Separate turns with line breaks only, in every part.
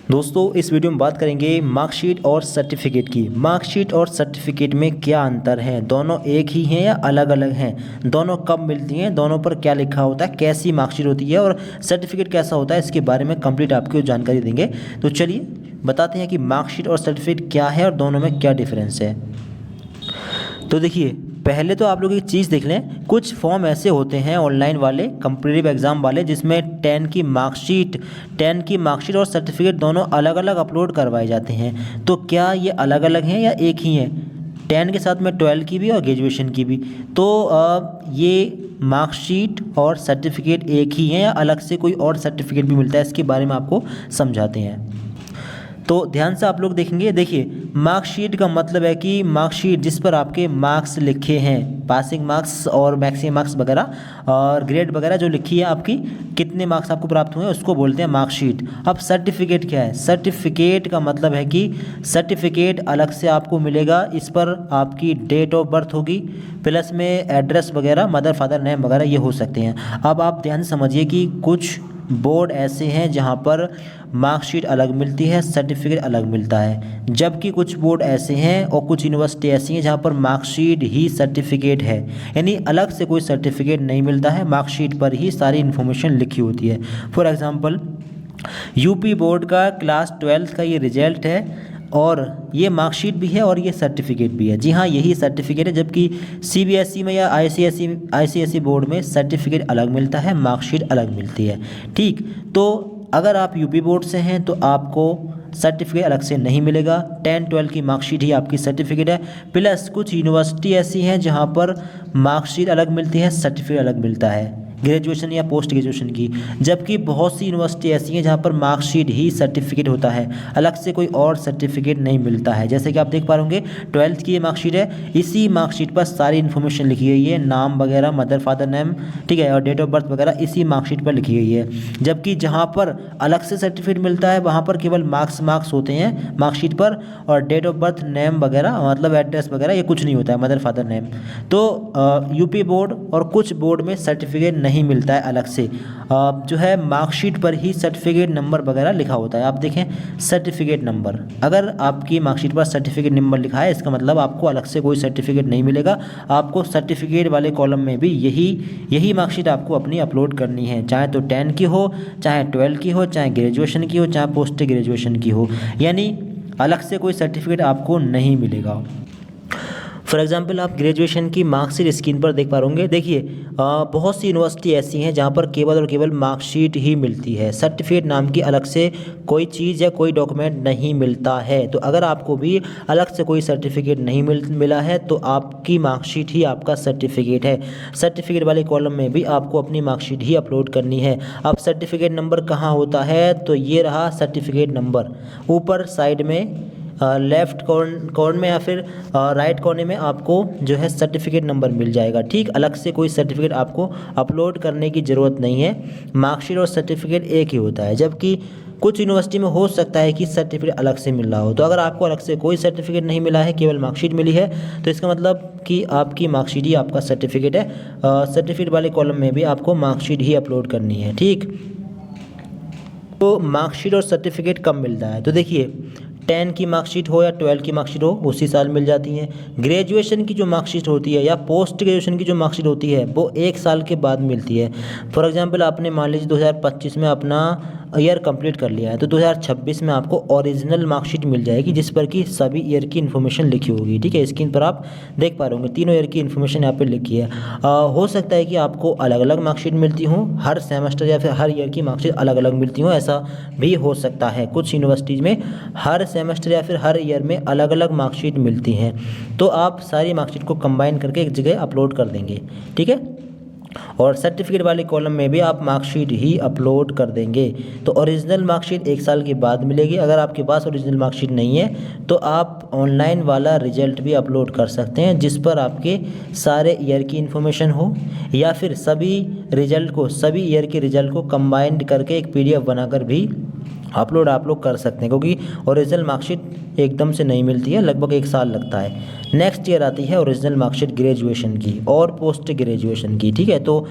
दोस्तों इस वीडियो में बात करेंगे मार्कशीट और सर्टिफिकेट की। मार्कशीट और सर्टिफिकेट में क्या अंतर है, दोनों एक ही हैं या अलग अलग हैं, दोनों कब मिलती हैं, दोनों पर क्या लिखा होता है, कैसी मार्कशीट होती है और सर्टिफिकेट कैसा होता है, इसके बारे में कंप्लीट आपको जानकारी देंगे। तो चलिए बताते हैं कि मार्कशीट और सर्टिफिकेट क्या है और दोनों में क्या डिफरेंस है। तो देखिए, पहले तो आप लोग एक चीज़ देख लें, कुछ फॉर्म ऐसे होते हैं ऑनलाइन वाले, कॉम्पिटिटिव एग्ज़ाम वाले, जिसमें 10 की मार्कशीट और सर्टिफिकेट दोनों अलग अलग अपलोड करवाए जाते हैं। तो क्या ये अलग अलग हैं या एक ही हैं? 10 के साथ में 12 की भी और ग्रेजुएशन की भी। तो ये मार्कशीट और सर्टिफिकेट एक ही हैं या अलग से कोई और सर्टिफिकेट भी मिलता है, इसके बारे में आपको समझाते हैं। तो ध्यान से आप लोग देखेंगे। देखिए, मार्कशीट का मतलब है कि मार्कशीट जिस पर आपके मार्क्स लिखे हैं, पासिंग मार्क्स और मैक्सिमम मार्क्स वगैरह और ग्रेड वगैरह जो लिखी है, आपकी कितने मार्क्स आपको प्राप्त हुए हैं, उसको बोलते हैं मार्कशीट। अब सर्टिफिकेट क्या है? सर्टिफिकेट का मतलब है कि सर्टिफिकेट अलग से आपको मिलेगा, इस पर आपकी डेट ऑफ बर्थ होगी, प्लस में एड्रेस वगैरह, मदर फादर नेम वगैरह ये हो सकते हैं। अब आप ध्यान से समझिए कि कुछ बोर्ड ऐसे हैं जहां पर मार्कशीट अलग मिलती है, सर्टिफिकेट अलग मिलता है, जबकि कुछ बोर्ड ऐसे हैं और कुछ यूनिवर्सिटी ऐसी हैं जहां पर मार्कशीट ही सर्टिफिकेट है, यानी अलग से कोई सर्टिफिकेट नहीं मिलता है, मार्कशीट पर ही सारी इन्फॉर्मेशन लिखी होती है। फॉर एग्जांपल, यूपी बोर्ड का क्लास 12 का ये रिजल्ट है और ये मार्कशीट भी है और ये सर्टिफिकेट भी है। जी हाँ, यही सर्टिफिकेट है, जबकि सीबीएसई में या आईसीएसई बोर्ड में सर्टिफिकेट अलग मिलता है, मार्कशीट अलग मिलती है। ठीक, तो अगर आप यूपी बोर्ड से हैं तो आपको सर्टिफिकेट अलग से नहीं मिलेगा, 10-12 की मार्कशीट ही आपकी सर्टिफिकेट है। प्लस कुछ यूनिवर्सिटी ऐसी हैं जहाँ पर मार्कशीट अलग मिलती है, सर्टिफिकेट अलग मिलता है, ग्रेजुएशन या पोस्ट ग्रेजुएशन की, जबकि बहुत सी यूनिवर्सिटी ऐसी हैं जहाँ पर मार्कशीट ही सर्टिफिकेट होता है, अलग से कोई और सर्टिफिकेट नहीं मिलता है। जैसे कि आप देख पा रहे होंगे, 12th की ये मार्कशीट है, इसी मार्कशीट पर सारी इन्फॉर्मेशन लिखी गई है, नाम वगैरह, मदर फादर नेम, ठीक है, और डेट ऑफ बर्थ वगैरह इसी मार्कशीट पर लिखी गई है। जबकि जहाँ पर अलग से सर्टिफिकेट मिलता है वहाँ पर केवल मार्क्स होते हैं मार्कशीट पर, और डेट ऑफ बर्थ, नेम वगैरह, मतलब एड्रेस वगैरह ये कुछ नहीं होता है, मदर फादर नेम। तो यूपी बोर्ड और कुछ बोर्ड में सर्टिफिकेट नहीं मिलता है अलग से, जो है मार्कशीट पर ही सर्टिफिकेट नंबर वगैरह लिखा होता है। आप देखें, सर्टिफिकेट नंबर, अगर आपकी मार्कशीट पर सर्टिफिकेट नंबर लिखा है, इसका मतलब आपको अलग से कोई सर्टिफिकेट नहीं मिलेगा, आपको सर्टिफिकेट वाले कॉलम में भी यही मार्कशीट आपको अपनी अपलोड करनी है, चाहे तो 10 की हो, चाहे 12 की हो, चाहे ग्रेजुएशन की हो, चाहे पोस्ट ग्रेजुएशन की हो, यानी अलग से कोई सर्टिफिकेट आपको नहीं मिलेगा। फॉर एग्जांपल, आप ग्रेजुएशन की मार्कशीट स्क्रीन पर देख पा रहे होंगे। देखिए, बहुत सी यूनिवर्सिटी ऐसी हैं जहां पर केवल और केवल मार्कशीट ही मिलती है, सर्टिफिकेट नाम की अलग से कोई चीज़ या कोई डॉक्यूमेंट नहीं मिलता है। तो अगर आपको भी अलग से कोई सर्टिफिकेट नहीं मिला है तो आपकी मार्कशीट ही आपका सर्टिफिकेट है। सर्टिफिकेट वाले कॉलम में भी आपको अपनी मार्कशीट ही अपलोड करनी है। अब सर्टिफिकेट नंबर कहाँ होता है? तो ये रहा सर्टिफिकेट नंबर, ऊपर साइड में लेफ़्ट कॉर्नर में या फिर राइट कॉर्नर में आपको जो है सर्टिफिकेट नंबर मिल जाएगा। ठीक, अलग से कोई सर्टिफिकेट आपको अपलोड करने की ज़रूरत नहीं है, मार्कशीट और सर्टिफिकेट एक ही होता है। जबकि कुछ यूनिवर्सिटी में हो सकता है कि सर्टिफिकेट अलग से मिल रहा हो। तो अगर आपको अलग से कोई सर्टिफिकेट नहीं मिला है, केवल मार्कशीट मिली है, तो इसका मतलब कि आपकी मार्कशीट ही आपका सर्टिफिकेट है। सर्टिफिकेट वाले कॉलम में भी आपको मार्कशीट ही अपलोड करनी है। ठीक, तो मार्कशीट और सर्टिफिकेट कब मिलता है? तो देखिए, 10 की मार्कशीट हो या 12 की मार्कशीट हो, उसी साल मिल जाती हैं। ग्रेजुएशन की जो मार्कशीट होती है या पोस्ट ग्रेजुएशन की जो मार्कशीट होती है, वो 1 साल के बाद मिलती है। फॉर एग्जांपल, आपने मान लीजिए 2025 में अपना ईयर कंप्लीट कर लिया है, तो 2026 में आपको ओरिजिनल मार्कशीट मिल जाएगी, जिस पर कि सभी ईयर की इन्फॉर्मेशन लिखी होगी। ठीक है, स्क्रीन पर आप देख पा रहे होंगे, तीनों ईयर की इन्फॉर्मेशन यहाँ पर लिखी है। हो सकता है कि आपको अलग अलग मार्कशीट मिलती हों, हर सेमेस्टर या फिर हर ईयर की मार्कशीट अलग अलग मिलती हों, ऐसा भी हो सकता है। कुछ यूनिवर्सिटीज़ में हर सेमेस्टर या फिर हर ईयर में अलग अलग मार्कशीट मिलती हैं, तो आप सारी मार्कशीट को कंबाइन करके एक जगह अपलोड कर देंगे। ठीक है, और सर्टिफिकेट वाले कॉलम में भी आप मार्कशीट ही अपलोड कर देंगे। तो ओरिजिनल मार्कशीट 1 साल के बाद मिलेगी। अगर आपके पास ओरिजिनल मार्कशीट नहीं है तो आप ऑनलाइन वाला रिजल्ट भी अपलोड कर सकते हैं, जिस पर आपके सारे ईयर की इन्फॉर्मेशन हो, या फिर सभी ईयर के रिजल्ट को कंबाइंड करके एक PDF बनाकर भी अपलोड आप लोग कर सकते हैं, क्योंकि ओरिजिनल मार्कशीट एकदम से नहीं मिलती है, लगभग 1 साल लगता है। नेक्स्ट ईयर आती है ओरिजिनल मार्कशीट ग्रेजुएशन की और पोस्ट ग्रेजुएशन की। ठीक है, तो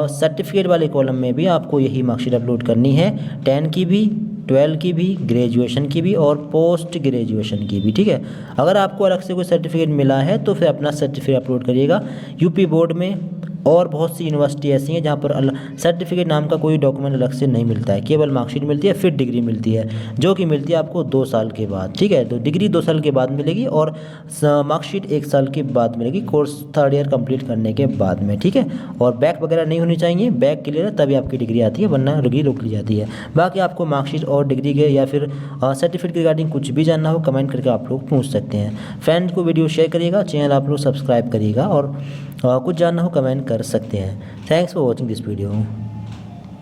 सर्टिफिकेट वाले कॉलम में भी आपको यही मार्कशीट अपलोड करनी है, 10 की भी 12 की भी, ग्रेजुएशन की भी और पोस्ट ग्रेजुएशन की भी, ठीक है। अगर आपको अलग से कोई सर्टिफिकेट मिला है तो फिर अपना सर्टिफिकेट अपलोड करिएगा। यूपी बोर्ड में और बहुत सी यूनिवर्सिटी ऐसी हैं जहाँ पर सर्टिफिकेट नाम का कोई डॉक्यूमेंट अलग से नहीं मिलता है, केवल मार्कशीट मिलती है, फिर डिग्री मिलती है जो कि मिलती है आपको 2 साल के बाद, ठीक है। तो डिग्री 2 साल के बाद मिलेगी और मार्कशीट 1 साल के बाद मिलेगी, कोर्स 3rd ईयर कंप्लीट करने के बाद में, ठीक है। और बैक वगैरह नहीं होनी चाहिए, बैक क्लियर है तभी आपकी डिग्री आती है, वरना डिग्री रोक ली जाती है। बाकी आपको मार्कशीट और डिग्री के या फिर सर्टिफिकेट के रिगार्डिंग कुछ भी जानना हो कमेंट करके आप लोग पूछ सकते हैं। फ्रेंड को वीडियो शेयर करिएगा, चैनल आप लोग सब्सक्राइब करिएगा और कुछ जानना हो कमेंट कर सकते हैं। Thanks for watching this video.